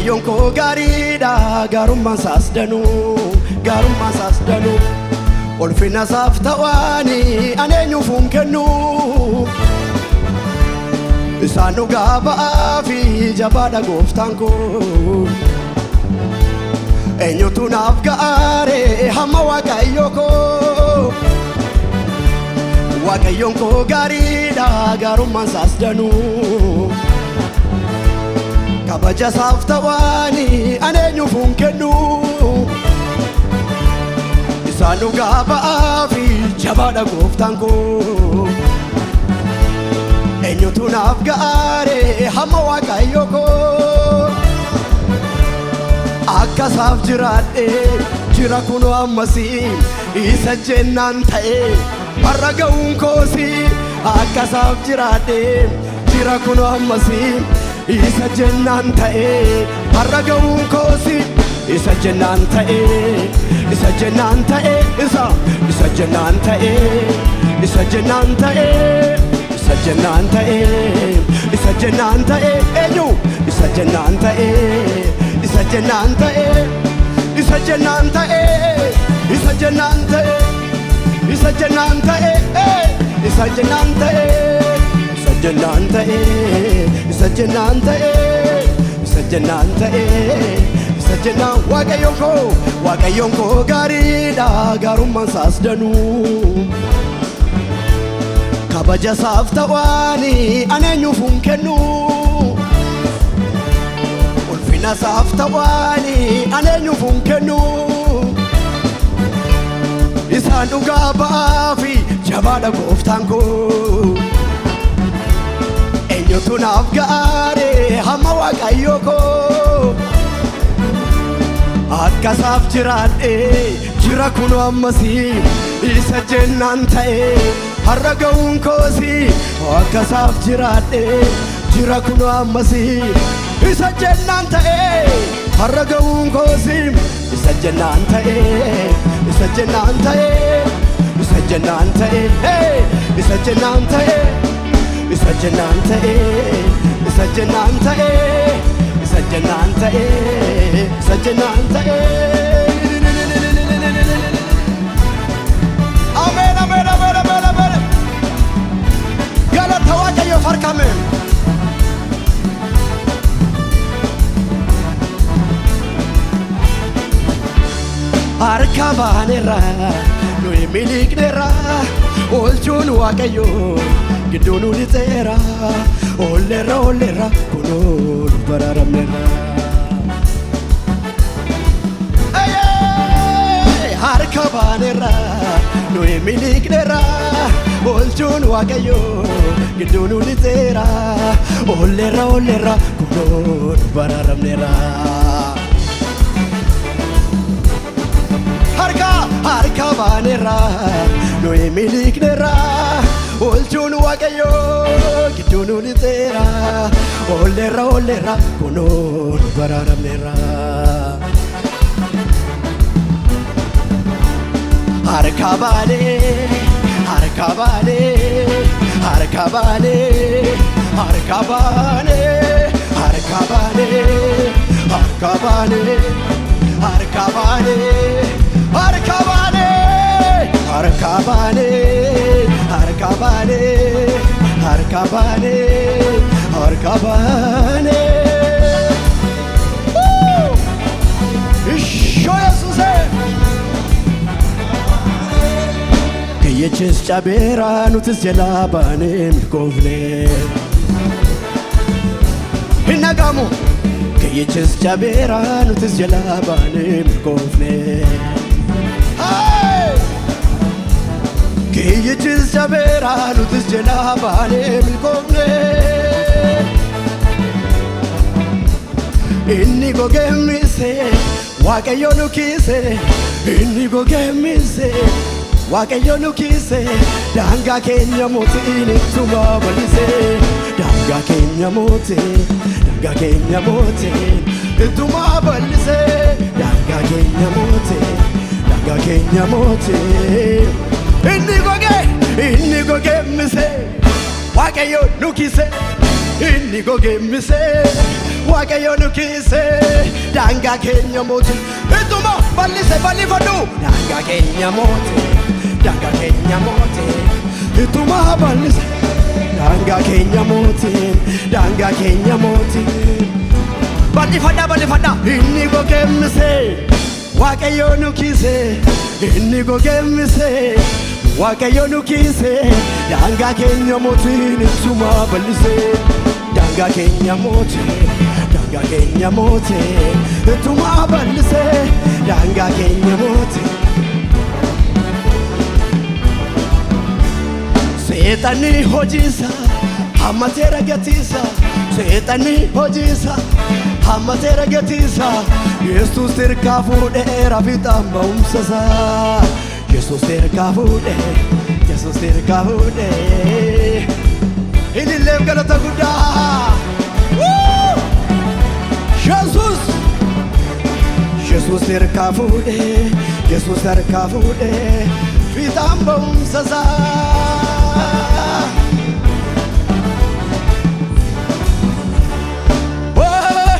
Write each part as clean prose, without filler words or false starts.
Waaqayyoon koo gaariidha gaarummaan isaas danuu ulfina isaaf ta'ani ani eenyuufun kennu isaan dhugaa ba'aa fi jabaadha gooftaan koo eenyutu naaf ga'aare hamma Waaqayyoo koo Waaqayyoon koo gaariidha gaarummaan isaas danuu kabaja isaaf ta'ani ani eenyuufun kennu isaan dhugaa ba'aa fi jabaadha gooftaan koo eenyutu naaf ga'aare hamma Waaqayyoo koo akka isaaf jiraadhe jira kunoo ammasii isa jennaan ta'e har'a ga'uun koosi akka isaaf jiraadhe jira kunoo ammasii isa jennaan ta'e har'a ga'uun koosi isa jennaan ta'e isa jennaan ta'e isa jennaan ta'e isa jennaan ta'e isa jennaan ta'e isa jennaan ta'e eenyu isa jennaan ta'e isa jennaan ta'e isa jennaan ta'e isa jennaan ta'e isa jennaan ta'e isa jennaan ta'e isa jennaan ta'e isa jennaan ta'e isa jennaan ta'e isa jennaan Waaqayyoon koo gaariidha gaarummaan isaas danuu kabaja isaaf ta'ani ani eenyuufun kennu ulfina isaaf ta'ani ani eenyuufun kennu isaan dhugaa ba'aa fi jabaadha gooftaan koo eenyutu naaf ga'aare hamma Waaqayyoo koo akka isaaf jiraadhe jira kunoo ammasii isa jennaan ta'e har'a ga'uun koosi akka isaaf jiraadhe jira kunoo ammasii isa jennaan ta'e har'a ga'uun koosi isa jennaan ta'e isa jennaan ta'e isa jennaan ta'e isa jennaan ta'e isa jennaan ta'e isa jennaan ta'e isa jennaan ta'e isa jennaan ta'e amen amen amen amen amen galata Waaqayyoof harkame harka baaneerra nuyi miliqneerra oolchuun Waaqayyoo gidduu nu lixeera olleerra kunoo nu baraaramneerra harka baaneerra nuyi miliqneerra oolchuun Waaqayyoo gidduu nu lixeera olleerra kunoo nu baraaramneerra harka baaneerra nuyi miliqneerra oolchuun Waaqayyoo gidduu nu lixeera olleerra kunoo nu baraaramneerra harka baanee harka baanee harka baanee harka baanee harka baanee harka baanee harka baanee harka baanee harka baanee harka baanee harka baanee harka baanee ishoo Yesuuse kiyyichis cabeera nutis jalaa baanee milkoofne hin dhagamu kiyyichis cabeera nutis jalaa baanee milkoofne kiyyichis cabeera nutis jalaa baanee milkoofne inni gogeemmise Waaqayyo nu kiise inni gogeemmise Waaqayyo nu kiise daangaa keenya mootiin ittuma bal'ise daangaa keenya mootiin ittuma bal'ise daangaa keenya mootiin inni gogeemmise Waaqayyo nu kiise inni inni gogeemmise waaqayyo nu kiise daangaa keenya mootii ittuma bal'ise bal'ifadhu daangaa keenya mootii daangaa keenya mootii ittuma bal'ise daangaa keenya mootii daangaa keenya mootii bal'ifadha inni gogeemmise waaqayyo nu kiise inni gogeemmise waaqayyo nu kiise daangaa keenya mootii ittuma bal'ise daangaa keenya mootii ittuma bal'ise daangaa keenya mootii seexanni hojiisa hammateera gatiisa seexanni hojiisa hammateera gatiisa Yesuus tirkaa fuudheera fiixaan ba'umsasaa Yesuus tirkaa fuudhee ililleef galata guddaa Yesuus tirkaa fuudhee fiixaan ba'umsasaa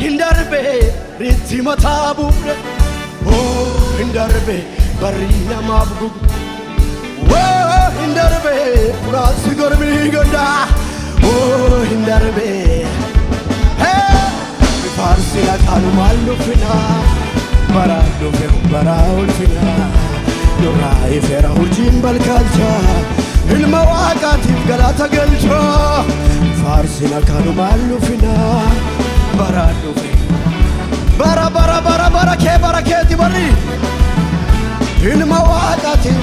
hindarbe ritti mataa bu'e hindarbe barri namaaf gubu hindarbe furaasi gormii godhaa hindarbe faarsina kanumaan dhufina baraa dhufe baraa ulfina nurraa ifeera urjiin balkaalcha ilma waaqaatiif galata galcha faarsina kanumaan dhufina baraa dhufe bara keeti barri ilma waaqaatiif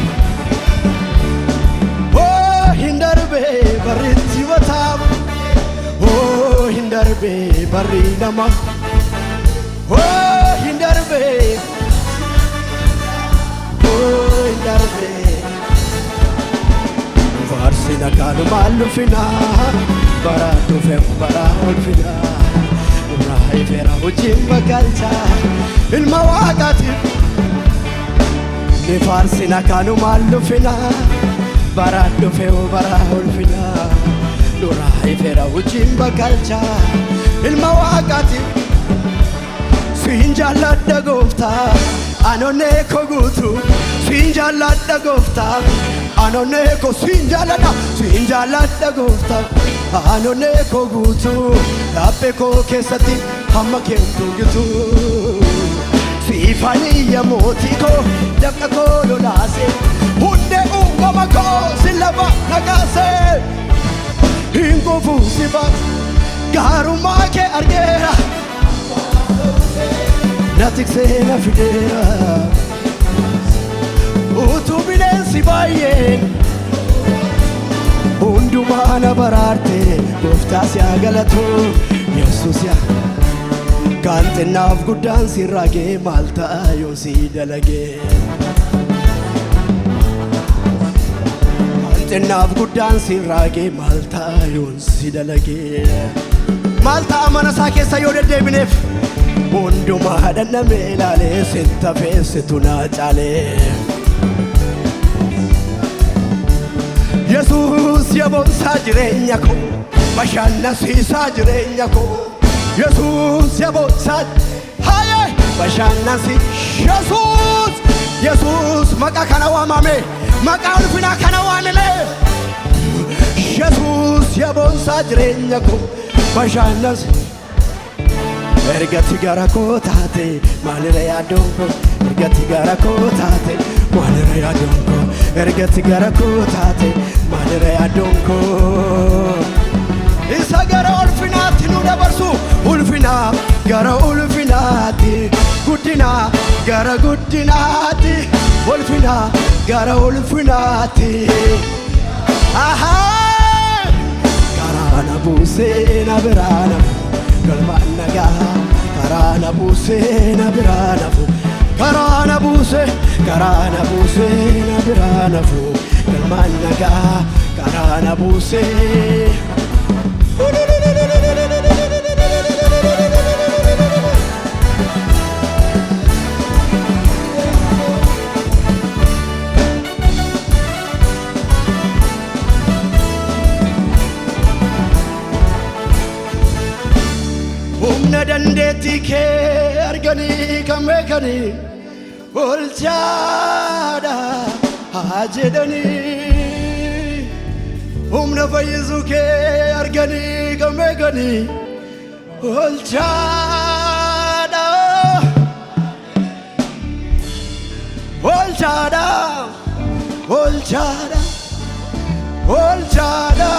hindarbe barritti mataaf hindarbe barri nama hindarbe faarsina kanumaan dhufina baraa dhufe baraa ulfina nurraa ifeera hojiin bakkalcha ilma waaqaatiif ni faarsina kanumaan dhufina baraa dhufe baraa ulfina nurraa ifeera hojiin bakkalcha ilma waaqaatiif siin jaalladha gooftaa anonee koo guutuu siin jaalladha gooftaa anonee koo siin jaalladha gooftaa anonee koo guutuu dhaabbee koo keessatti hamma keemtuu gituu siifanii mootii koo dafqa koo lolaase hundee uumama koo si lafa nagaase hin gufuu si baas gaarummaa kee argeera na tiksee na fideera utuu bineensi baay'een hundumaa na baraarte gooftaa si haa galatu Yesuus yaa kan xinnaaf guddaan si raagee maal ta'a yoo si dalagee kan xinnaaf guddaan si raagee maal ta'a yoo si dalagee maal ta'a mana isaa keessa yoo deddeebineef hundumaa dhandhamee ilaalee sinta feessitu naa caalee Yesuus yaboonsaa jireenya koo bashannansiisaa jireenya koo Yesuus yaboonsaa haye bashannansi Yesuus maqaa kana waamame maqaa ulfinaa kana waamame Yesuus yaboonsaa jireenya koo bashannansi ergati gara koo taate maalirra yaaddoon koo ergati gara koo taate maalirra yaaddoon koo ergati gara koo taate maalirra yaaddoon koo isa gara ulfinaatti nu dabarsu ulfina gara ulfinaatti guddina gara guddinaatti ulfina gara ulfinaatti karaana buusee na biraana galmaan nagaa karaana buusee na biraana karaana buusee na biraana galmaan nagaa karaana buusee dandeettii kee arganii kan beekanii olchaadha haa jedhanii humna fayyisuu kee arganii kan beekanii olchaadha olchaadha olchaadha olchaadha